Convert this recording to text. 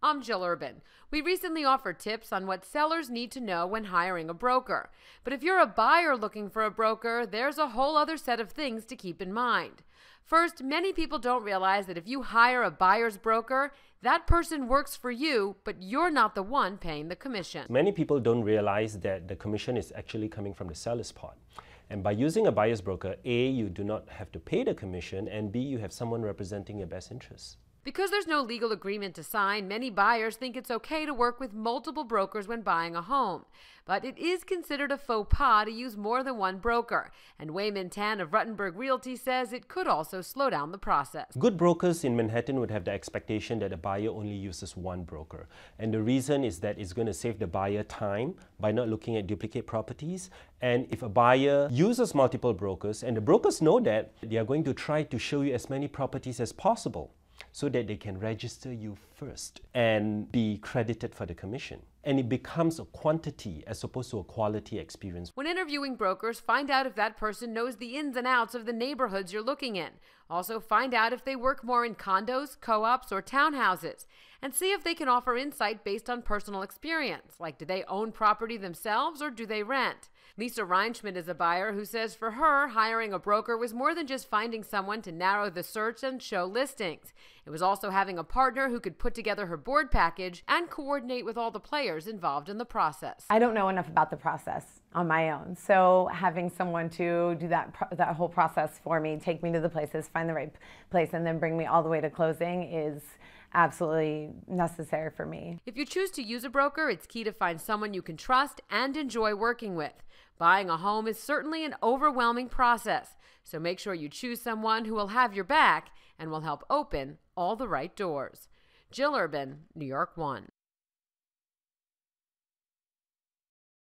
I'm Jill Urban. We recently offered tips on what sellers need to know when hiring a broker. But if you're a buyer looking for a broker, there's a whole other set of things to keep in mind. First, many people don't realize that if you hire a buyer's broker, that person works for you, but you're not the one paying the commission. Many people don't realize that the commission is actually coming from the seller's pot. And by using a buyer's broker, A, you do not have to pay the commission, and B, you have someone representing your best interests. Because there's no legal agreement to sign, many buyers think it's okay to work with multiple brokers when buying a home. But it is considered a faux pas to use more than one broker. And Wei Min Tan of Rutenberg Realty says it could also slow down the process. Good brokers in Manhattan would have the expectation that a buyer only uses one broker. And the reason is that it's going to save the buyer time by not looking at duplicate properties. And if a buyer uses multiple brokers, and the brokers know that, they are going to try to show you as many properties as possible, so that they can register you first and be credited for the commission. And it becomes a quantity as opposed to a quality experience. When interviewing brokers, find out if that person knows the ins and outs of the neighborhoods you're looking in. Also, find out if they work more in condos, co-ops, or townhouses. And see if they can offer insight based on personal experience, like do they own property themselves or do they rent? Lisa Reinschmidt is a buyer who says for her, hiring a broker was more than just finding someone to narrow the search and show listings. It was also having a partner who could put together her board package and coordinate with all the players involved in the process. I don't know enough about the process on my own, so having someone to do that whole process for me, take me to the places, find the right place, and then bring me all the way to closing is absolutely necessary for me. If you choose to use a broker, it's key to find someone you can trust and enjoy working with. Buying a home is certainly an overwhelming process, so make sure you choose someone who will have your back and will help open all the right doors. Jill Urban, New York 1.